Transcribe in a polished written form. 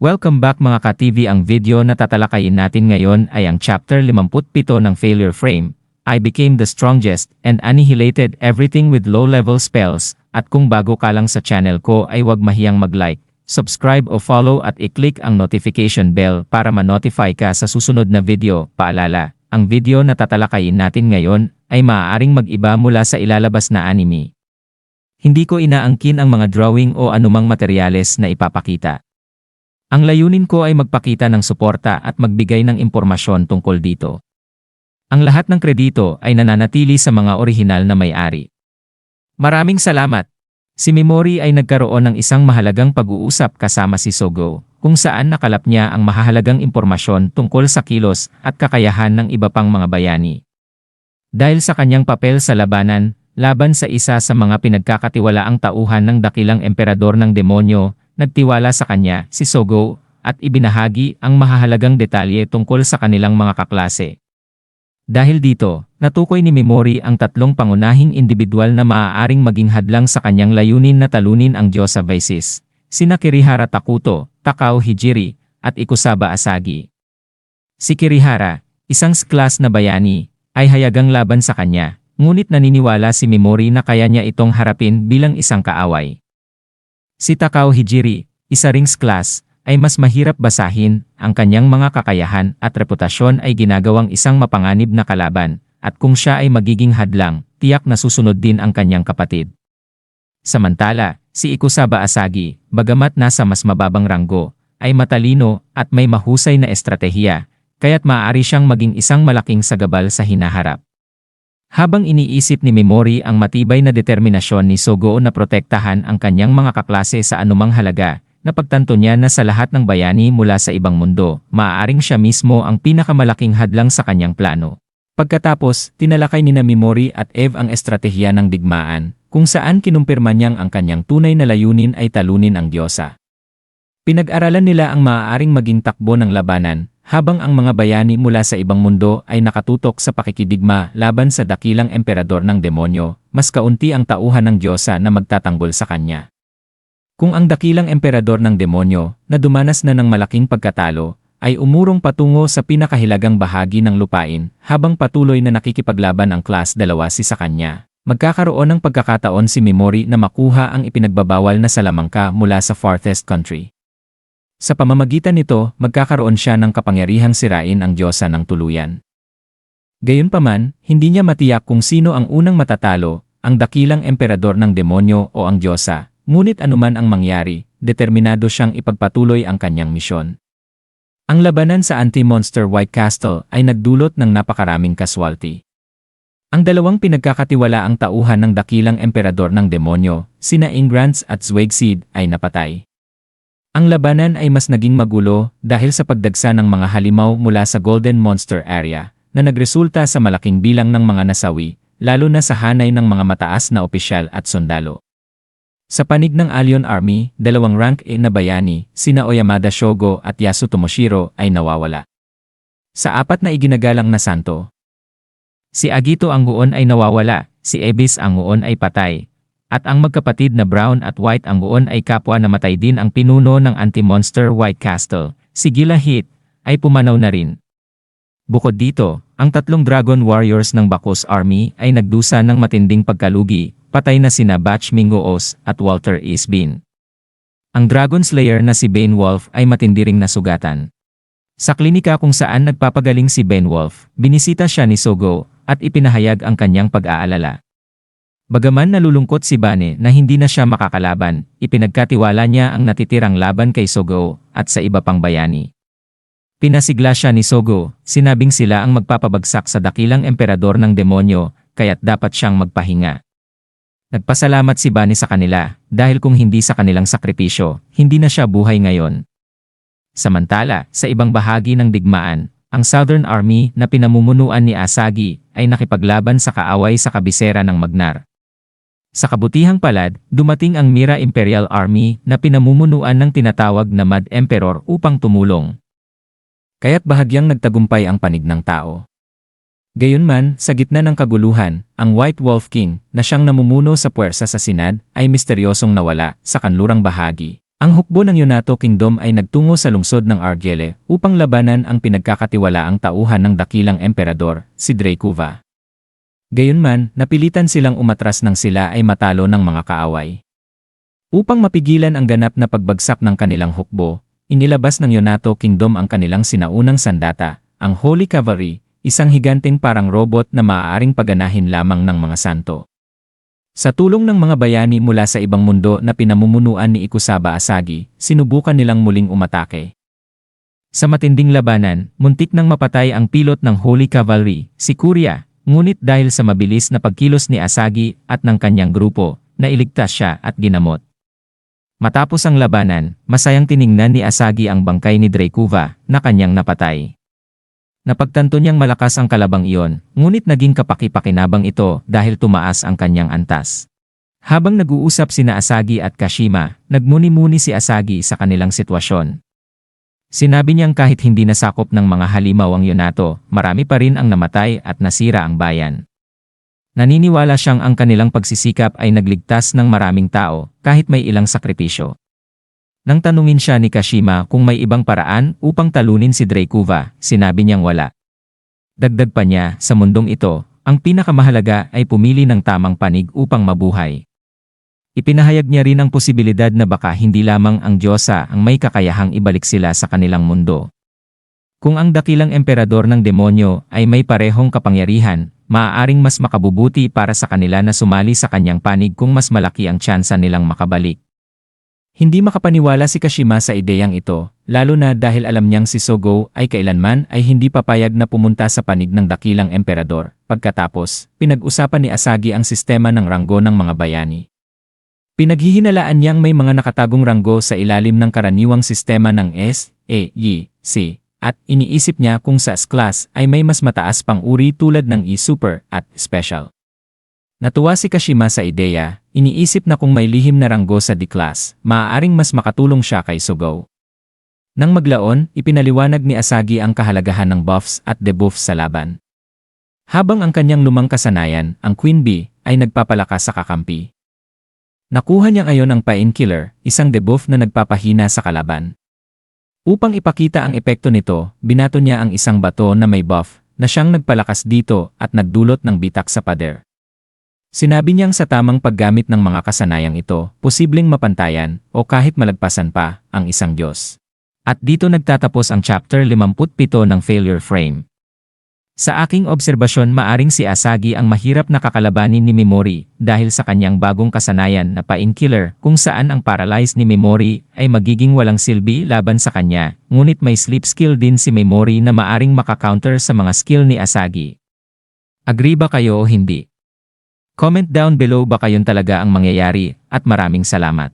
Welcome back mga ka-TV. Ang video na tatalakayin natin ngayon ay ang chapter 57 ng Failure Frame. I became the strongest and annihilated everything with low-level spells. At kung bago ka lang sa channel ko ay huwag mahiyang mag-like, subscribe o follow at i-click ang notification bell para ma-notify ka sa susunod na video. Paalala, ang video na tatalakayin natin ngayon ay maaaring mag-iba mula sa ilalabas na anime. Hindi ko inaangkin ang mga drawing o anumang materyales na ipapakita. Ang layunin ko ay magpakita ng suporta at magbigay ng impormasyon tungkol dito. Ang lahat ng kredito ay nananatili sa mga orihinal na may-ari. Maraming salamat! Si Memori ay nagkaroon ng isang mahalagang pag-uusap kasama si Sogo, kung saan nakalap niya ang mahahalagang impormasyon tungkol sa kilos at kakayahan ng iba pang mga bayani. Dahil sa kanyang papel sa labanan, laban sa isa sa mga pinagkakatiwalaang tauhan ng dakilang emperador ng demonyo, nagtiwala sa kanya si Sogo at ibinahagi ang mahahalagang detalye tungkol sa kanilang mga kaklase. Dahil dito, natukoy ni Memori ang tatlong pangunahing individual na maaaring maging hadlang sa kanyang layunin na talunin ang Diyosa Vices, sina Kirihara Takuto, Takao Hijiri, at Ikusaba Asagi. Si Kirihara, isang class na bayani, ay hayagang laban sa kanya, ngunit naniniwala si Memori na kaya niya itong harapin bilang isang kaaway. Si Takao Hijiri, isa ring class, ay mas mahirap basahin, ang kanyang mga kakayahan at reputasyon ay ginagawang isang mapanganib na kalaban, at kung siya ay magiging hadlang, tiyak na susunod din ang kanyang kapatid. Samantala, si Ikusaba Asagi, bagamat nasa mas mababang ranggo, ay matalino at may mahusay na estratehiya, kaya't maaari siyang maging isang malaking sagabal sa hinaharap. Habang iniisip ni Memori ang matibay na determinasyon ni Sogo na protektahan ang kanyang mga kaklase sa anumang halaga, napagtanto niya na sa lahat ng bayani mula sa ibang mundo, maaaring siya mismo ang pinakamalaking hadlang sa kanyang plano. Pagkatapos, tinalakay ni Memori at Eve ang estratehiya ng digmaan, kung saan kinumpirma niyang ang kanyang tunay na layunin ay talunin ang Diyosa. Pinag-aralan nila ang maaaring maging takbo ng labanan, habang ang mga bayani mula sa ibang mundo ay nakatutok sa pakikidigma laban sa dakilang emperador ng demonyo, mas kaunti ang tauhan ng Diyosa na magtatanggol sa kanya. Kung ang dakilang emperador ng demonyo, na dumanas na ng malaking pagkatalo, ay umurong patungo sa pinakahilagang bahagi ng lupain, habang patuloy na nakikipaglaban ang class 2 sa kanya, magkakaroon ng pagkakataon si Memori na makuha ang ipinagbabawal na salamangka mula sa farthest country. Sa pamamagitan nito, magkakaroon siya ng kapangyarihang sirain ang Diyosa ng tuluyan. Gayunpaman, hindi niya matiyak kung sino ang unang matatalo, ang dakilang emperador ng demonyo o ang Diyosa, ngunit anuman ang mangyari, determinado siyang ipagpatuloy ang kanyang misyon. Ang labanan sa anti-monster White Castle ay nagdulot ng napakaraming casualty. Ang dalawang pinagkakatiwalaang tauhan ng dakilang emperador ng demonyo, sina Ingrance at Zwegseed, ay napatay. Ang labanan ay mas naging magulo dahil sa pagdagsa ng mga halimaw mula sa Golden Monster Area, na nagresulta sa malaking bilang ng mga nasawi, lalo na sa hanay ng mga mataas na opisyal at sundalo. Sa panig ng Allion Army, dalawang rank A na bayani, sina Oyamada Shogo at Yasu Tomoshiro, ay nawawala. Sa apat na iginagalang na santo, si Agito Anguon ay nawawala, si Ebis Anguon ay patay, at ang magkapatid na Brown at White Anguon ay kapwa namatay din. Ang pinuno ng anti-monster White Castle, si Gila Hit, ay pumanaw na rin. Bukod dito, ang tatlong Dragon Warriors ng Baku's Army ay nagdusa ng matinding pagkalugi, patay na sina Batch Mingoos at Walter Isbin. Ang Dragon Slayer na si Beowulf ay matindi ring nasugatan. Sa klinika kung saan nagpapagaling si Beowulf, binisita siya ni Sogo at ipinahayag ang kanyang pag-aalala. Bagaman nalulungkot si Bane na hindi na siya makakalaban, ipinagkatiwala niya ang natitirang laban kay Sogo at sa iba pang bayani. Pinasigla siya ni Sogo, sinabing sila ang magpapabagsak sa dakilang emperador ng demonyo, kaya't dapat siyang magpahinga. Nagpasalamat si Bane sa kanila, dahil kung hindi sa kanilang sakripisyo, hindi na siya buhay ngayon. Samantala, sa ibang bahagi ng digmaan, ang Southern Army na pinamumunuan ni Asagi ay nakipaglaban sa kaaway sa kabisera ng Magnar. Sa kabutihang palad, dumating ang Mira Imperial Army na pinamumunuan ng tinatawag na Mad Emperor upang tumulong. Kaya't bahagyang nagtagumpay ang panig ng tao. Gayunman, sa gitna ng kaguluhan, ang White Wolf King, na siyang namumuno sa puwersa sa Sinad, ay misteryosong nawala sa kanlurang bahagi, Ang hukbo ng Yonato Kingdom ay nagtungo sa lungsod ng Argele upang labanan ang pinagkakatiwalaang tauhan ng dakilang emperador, si Dracula. Gayunman, napilitan silang umatras nang sila ay matalo ng mga kaaway. Upang mapigilan ang ganap na pagbagsak ng kanilang hukbo, inilabas ng Yonato Kingdom ang kanilang sinaunang sandata, ang Holy Cavalry, isang higanteng parang robot na maaaring paganahin lamang ng mga santo. Sa tulong ng mga bayani mula sa ibang mundo na pinamumunuan ni Ikusaba Asagi, sinubukan nilang muling umatake. Sa matinding labanan, muntik nang mapatay ang pilot ng Holy Cavalry, si Kuria, ngunit dahil sa mabilis na pagkilos ni Asagi at ng kanyang grupo, nailigtas siya at ginamot. Matapos ang labanan, masayang tiningnan ni Asagi ang bangkay ni Dracula na kanyang napatay. Napagtanto niyang malakas ang kalabang iyon, ngunit naging kapaki-pakinabang ito dahil tumaas ang kanyang antas. Habang nag-uusap sina Asagi at Kashima, nagmuni-muni si Asagi sa kanilang sitwasyon. Sinabi niyang kahit hindi nasakop ng mga halimaw ang Yonato, marami pa rin ang namatay at nasira ang bayan. Naniniwala siyang ang kanilang pagsisikap ay nagligtas ng maraming tao kahit may ilang sakripisyo. Nang tanungin siya ni Kashima kung may ibang paraan upang talunin si Dracula, sinabi niyang wala. Dagdag pa niya, sa mundong ito, ang pinakamahalaga ay pumili ng tamang panig upang mabuhay. Ipinahayag niya rin ang posibilidad na baka hindi lamang ang Diyosa ang may kakayahang ibalik sila sa kanilang mundo. Kung ang dakilang emperador ng demonyo ay may parehong kapangyarihan, maaaring mas makabubuti para sa kanila na sumali sa kanyang panig kung mas malaki ang tsansa nilang makabalik. Hindi makapaniwala si Kashima sa ideyang ito, lalo na dahil alam niyang si Sogo ay kailanman ay hindi papayag na pumunta sa panig ng dakilang emperador. Pagkatapos, pinag-usapan ni Asagi ang sistema ng ranggo ng mga bayani. Pinaghihinalaan niyang may mga nakatagong ranggo sa ilalim ng karaniwang sistema ng S, E, Y, C, at iniisip niya kung sa S-class ay may mas mataas pang uri tulad ng E-super at Special. Natuwa si Kashima sa ideya, iniisip na kung may lihim na ranggo sa D-class, maaaring mas makatulong siya kay Sogo. Nang maglaon, ipinaliwanag ni Asagi ang kahalagahan ng buffs at debuffs sa laban. Habang ang kanyang lumang kasanayan, ang Queen Bee, ay nagpapalakas sa kakampi. Nakuha niya ngayon ang Painkiller, isang debuff na nagpapahina sa kalaban. Upang ipakita ang epekto nito, binato niya ang isang bato na may buff, na siyang nagpalakas dito at nagdulot ng bitak sa pader. Sinabi niyang sa tamang paggamit ng mga kasanayang ito, posibleng mapantayan, o kahit malagpasan pa, ang isang Diyos. At dito nagtatapos ang chapter 57 ng Failure Frame. Sa aking obserbasyon maaring si Asagi ang mahirap na kakalabanin ni Memori dahil sa kanyang bagong kasanayan na Painkiller kung saan ang paralyzed ni Memori ay magiging walang silbi laban sa kanya, ngunit may sleep skill din si Memori na maaring makakounter sa mga skill ni Asagi. Agree ba kayo o hindi? Comment down below ba kayon talaga ang mangyayari at maraming salamat.